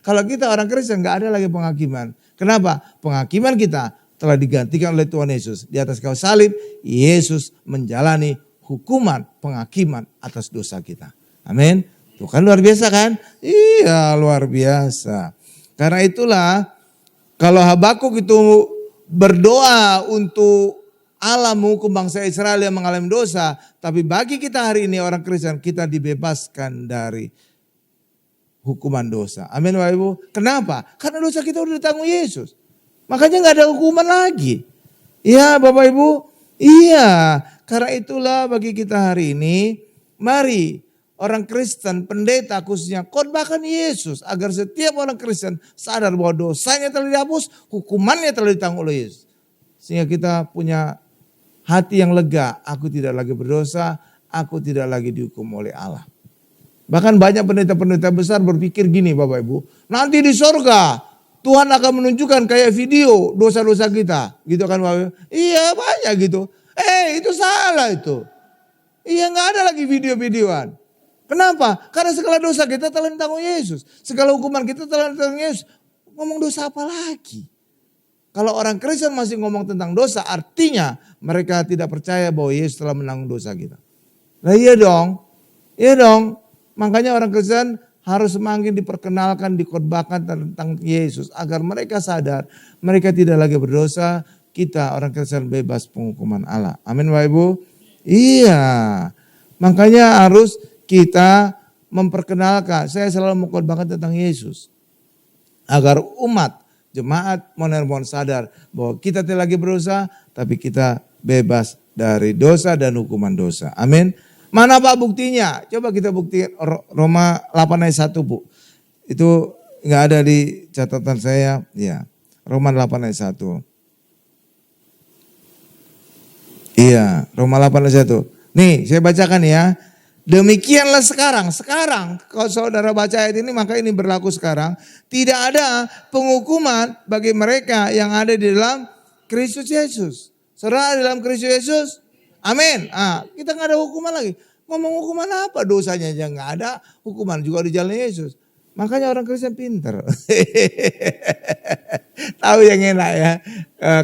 Kalau kita orang Kristen gak ada lagi penghakiman. Kenapa? Penghakiman kita telah digantikan oleh Tuhan Yesus. Di atas kayu salib, Yesus menjalani hukuman penghakiman atas dosa kita. Amin. Tuh kan luar biasa kan? Iya, luar biasa. Karena itulah kalau Habakuk itu berdoa untuk Allah menghukum bangsa Israel yang mengalami dosa. Tapi bagi kita hari ini orang Kristen, kita dibebaskan dari hukuman dosa. Amin Bapak Ibu. Kenapa? Karena dosa kita udah ditanggung Yesus. Makanya gak ada hukuman lagi. Iya Bapak Ibu. Iya. Karena itulah bagi kita hari ini, mari orang Kristen, pendeta khususnya khotbahkan Yesus. Agar setiap orang Kristen sadar bahwa dosanya telah dihapus, hukumannya telah ditanggung oleh Yesus. Sehingga kita punya hati yang lega, aku tidak lagi berdosa, aku tidak lagi dihukum oleh Allah. Bahkan banyak pendeta-pendeta besar berpikir gini Bapak Ibu, nanti di sorga Tuhan akan menunjukkan kayak video dosa-dosa kita. Gitu kan Bapak Ibu? Iya banyak gitu. Itu salah itu. Iya gak ada lagi video-videoan. Kenapa? Karena segala dosa kita telah ditanggung Yesus. Segala hukuman kita telah ditanggung Yesus. Ngomong dosa apa lagi? Kalau orang Kristen masih ngomong tentang dosa, artinya mereka tidak percaya bahwa Yesus telah menanggung dosa kita. Nah iya dong, iya dong. Makanya orang Kristen harus semakin diperkenalkan, dikhotbahkan tentang Yesus. Agar mereka sadar, mereka tidak lagi berdosa, kita orang Kristen bebas penghukuman Allah. Amin Bapak Ibu? Iya, makanya harus kita memperkenalkan. Saya selalu mengkhotbahkan tentang Yesus. Agar umat, jemaat mohon sadar bahwa kita tidak lagi berdosa, tapi kita bebas dari dosa dan hukuman dosa. Amin. Mana Pak buktinya? Coba kita buktikan Roma 8 ayat 1 Bu. Itu nggak ada di catatan saya. Ya, Roma 8 ayat 1. Iya, Roma 8 ayat 1. Nih saya bacakan ya. Demikianlah sekarang, kalau saudara baca ayat ini maka ini berlaku sekarang. Tidak ada penghukuman bagi mereka yang ada di dalam Kristus Yesus. Saudara dalam Kristus Yesus, amin. Kita gak ada hukuman lagi. Ngomong hukuman apa? Dosanya aja gak ada, hukuman juga di jalan Yesus. Makanya orang Kristen pinter. Tahu yang enak ya,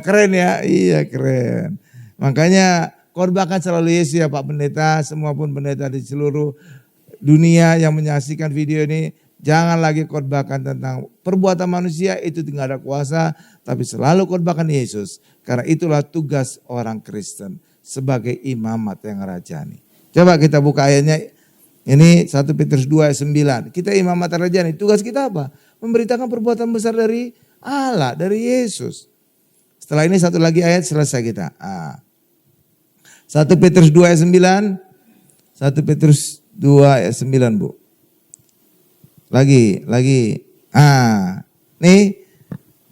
keren ya, iya keren. Makanya khotbahkan selalu Yesus ya Pak Pendeta, semua pun pendeta di seluruh dunia yang menyaksikan video ini. Jangan lagi khotbahkan tentang perbuatan manusia, itu tidak ada kuasa. Tapi selalu khotbahkan Yesus. Karena itulah tugas orang Kristen sebagai imamat yang rajani. Coba kita buka ayatnya. Ini 1 Petrus 2 ayat 9. Kita imamat yang rajani, tugas kita apa? Memberitakan perbuatan besar dari Allah, dari Yesus. Setelah ini satu lagi ayat selesai kita. 1 Petrus 2 ayat 9. 1 Petrus 2 ayat 9 Bu. Lagi. Nih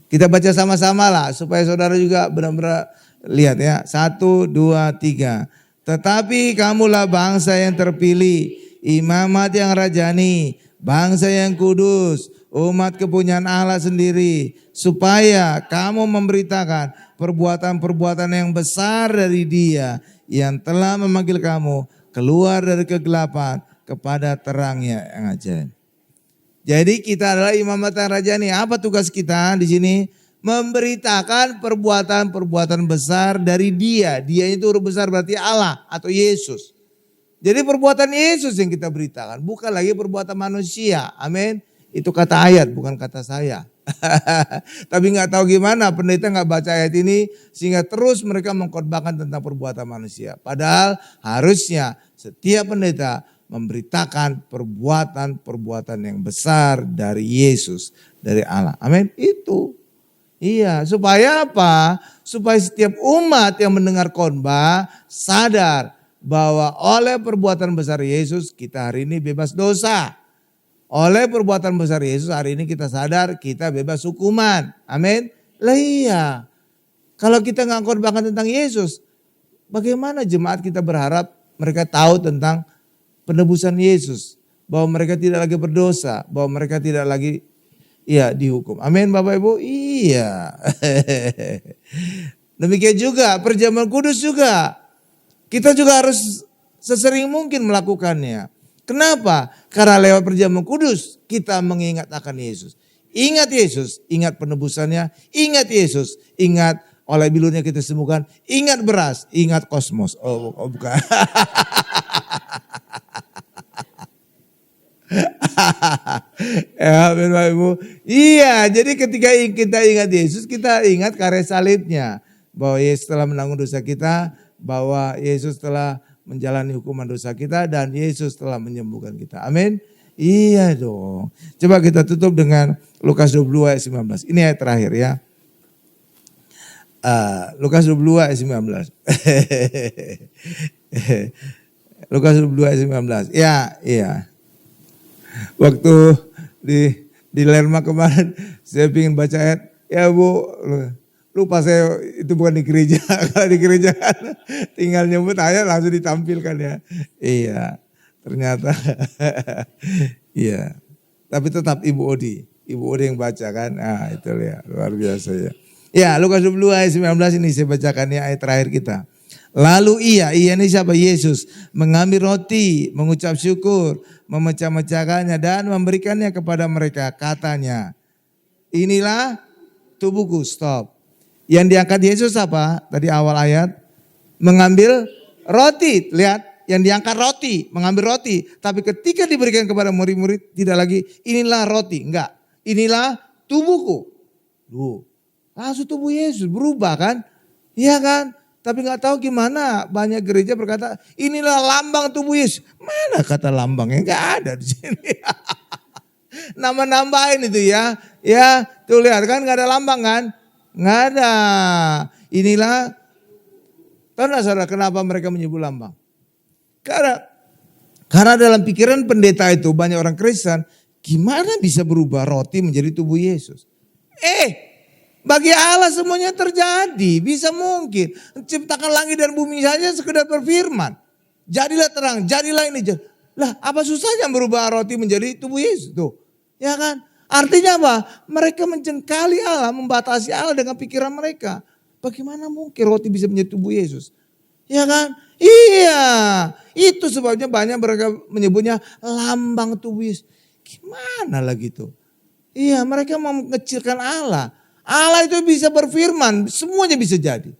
kita baca sama-sama lah supaya saudara juga benar-benar lihat ya. 1, 2, 3. Tetapi kamulah bangsa yang terpilih, imamat yang rajani, bangsa yang kudus, umat kepunyaan Allah sendiri, supaya kamu memberitakan perbuatan-perbuatan yang besar dari Dia yang telah memanggil kamu keluar dari kegelapan kepada terangnya yang ajaib. Jadi kita adalah imamat yang rajani. Apa tugas kita di sini? Memberitakan perbuatan-perbuatan besar dari Dia. Dia itu huruf besar berarti Allah atau Yesus. Jadi perbuatan Yesus yang kita beritakan, bukan lagi perbuatan manusia. Amin. Itu kata ayat, bukan kata saya. Tapi nggak tahu gimana pendeta nggak baca ayat ini sehingga terus mereka mengkhotbahkan tentang perbuatan manusia. Padahal harusnya setiap pendeta memberitakan perbuatan-perbuatan yang besar dari Yesus, dari Allah. Amin. Itu. Iya, supaya apa? Supaya setiap umat yang mendengar khotbah sadar bahwa oleh perbuatan besar Yesus kita hari ini bebas dosa. Oleh perbuatan besar Yesus hari ini kita sadar kita bebas hukuman. Amin. Lah iya. Kalau kita nggak khotbahkan tentang Yesus, bagaimana jemaat kita berharap mereka tahu tentang penebusan Yesus. Bahwa mereka tidak lagi berdosa, bahwa mereka tidak lagi dihukum. Amin Bapak Ibu? Iya. Demikian juga perjamuan kudus juga. Kita juga harus sesering mungkin melakukannya. Kenapa? Karena lewat perjamuan kudus kita mengingat akan Yesus. Ingat Yesus, ingat penebusannya, ingat Yesus, ingat oleh bilurnya kita sembuhkan, ingat beras, ingat kosmos. Oh bukan. Ya, Bapak Ibu. Iya, jadi ketika kita ingat Yesus, kita ingat karya salibnya. Bahwa Yesus telah menanggung dosa kita, bahwa Yesus telah menjalani hukuman dosa kita, dan Yesus telah menyembuhkan kita. Amin. Iya dong. Coba kita tutup dengan Lukas 22 ayat 19. Ini ayat terakhir ya. Lukas 22 ayat 19. Lukas 22 ayat 19. Ya, iya. Waktu di Lerma kemarin saya ingin baca ayat, ya Bu, lupa saya itu bukan di gereja. Kalau di gereja kan tinggal nyebut ayat langsung ditampilkan ya. Iya, ternyata iya. Tapi tetap Ibu Odi yang baca kan. Nah, itu ya luar biasa ya. Ya, Lukas 22 ayat 19 ini saya bacakan ya, ayat terakhir kita. Lalu ia ini siapa? Yesus mengambil roti, mengucap syukur, memecah-mecahkannya dan memberikannya kepada mereka. Katanya, inilah tubuhku. Stop. Yang diangkat Yesus apa? Tadi awal ayat. Mengambil roti. Lihat, yang diangkat roti, mengambil roti. Tapi ketika diberikan kepada murid-murid, tidak lagi inilah roti. Enggak, inilah tubuhku. Langsung tubuh Yesus berubah kan? Iya kan? Tapi nggak tahu gimana banyak gereja berkata inilah lambang tubuh Yesus. Mana kata lambangnya? Nggak ada di sini. Nama-nambahin itu ya. Ya tuh lihat kan nggak ada lambang kan? Nggak ada. Inilah. Tahu nggak saudara kenapa mereka menyebut lambang? Karena dalam pikiran pendeta itu banyak orang Kristen. Gimana bisa berubah roti menjadi tubuh Yesus? Bagi Allah semuanya terjadi, bisa mungkin. Menciptakan langit dan bumi saja sekedar berfirman. Jadilah terang, jadilah ini. Lah apa susahnya merubah roti menjadi tubuh Yesus tuh. Ya kan? Artinya apa? Mereka mencengkali Allah, membatasi Allah dengan pikiran mereka. Bagaimana mungkin roti bisa menjadi tubuh Yesus? Ya kan? Iya, itu sebabnya banyak mereka menyebutnya lambang tubuh Yesus. Gimana lagi tuh? Iya, mereka mau mengecilkan Allah. Allah itu bisa berfirman, semuanya bisa jadi.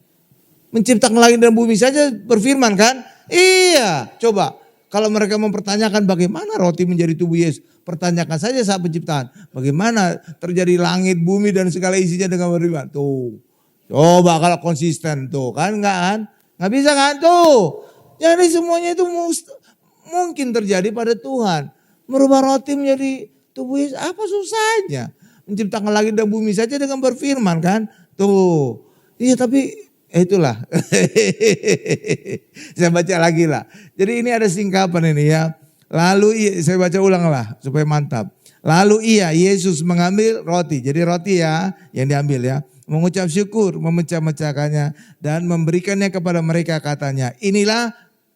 Menciptakan langit dan bumi saja berfirman kan? Iya, coba. Kalau mereka mempertanyakan bagaimana roti menjadi tubuh Yesus. Pertanyakan saja saat penciptaan. Bagaimana terjadi langit, bumi dan segala isinya dengan berfirman. Tuh, coba kalau konsisten tuh kan enggak kan? Nggak bisa kan tuh. Jadi semuanya itu mungkin terjadi pada Tuhan. Merubah roti menjadi tubuh Yesus, apa susahnya? Menciptakan langit dan bumi saja dengan berfirman kan. Tuh. Iya tapi itulah. Saya baca lagi lah. Jadi ini ada singkapan ini ya. Lalu saya baca ulang lah supaya mantap. Lalu Yesus mengambil roti. Jadi roti ya yang diambil ya. Mengucap syukur, memecah-mecahkannya. Dan memberikannya kepada mereka katanya. Inilah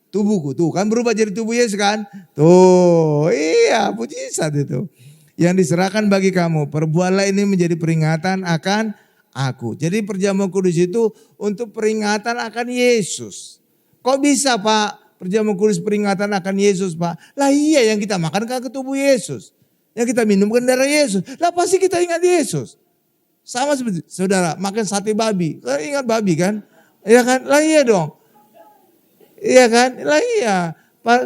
tubuhku. Tuh kan berubah jadi tubuh Yesus kan. Tuh iya mujizat itu. Yang diserahkan bagi kamu. Perbuatlah ini menjadi peringatan akan aku. Jadi perjamuan kudus itu untuk peringatan akan Yesus. Kok bisa Pak perjamuan kudus peringatan akan Yesus Pak? Lah iya yang kita makan kan tubuh Yesus. Yang kita minum kan darah Yesus. Lah pasti kita ingat Yesus. Sama seperti saudara makan sate babi. Lah ingat babi kan? Iya kan? Lah iya dong. Iya kan? Lah iya.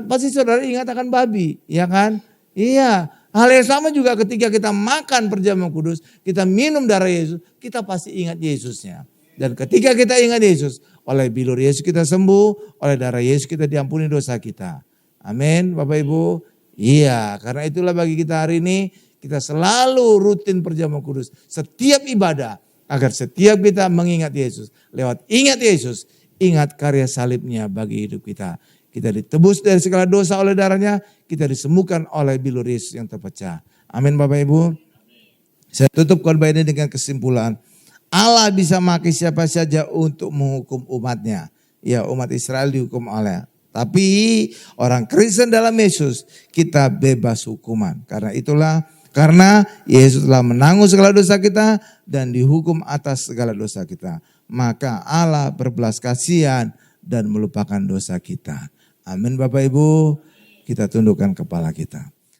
Pasti saudara ingat akan babi. Iya kan? Iya. Hal yang sama juga ketika kita makan perjamuan kudus, kita minum darah Yesus, kita pasti ingat Yesusnya. Dan ketika kita ingat Yesus, oleh bilur Yesus kita sembuh, oleh darah Yesus kita diampuni dosa kita. Amin Bapak Ibu. Iya, karena itulah bagi kita hari ini, kita selalu rutin perjamuan kudus. Setiap ibadah, agar setiap kita mengingat Yesus. Lewat ingat Yesus, ingat karya salibnya bagi hidup kita. Kita ditebus dari segala dosa oleh darahnya. Kita disembuhkan oleh bilur Yesus yang terpecah. Amin Bapak Ibu. Saya tutup khotbah ini dengan kesimpulan. Allah bisa memakai siapa saja untuk menghukum umatnya. Ya umat Israel dihukum oleh. Tapi orang Kristen dalam Yesus kita bebas hukuman. Karena Yesus telah menanggung segala dosa kita dan dihukum atas segala dosa kita. Maka Allah berbelas kasihan dan melupakan dosa kita. Amin Bapak Ibu, kita tundukkan kepala kita.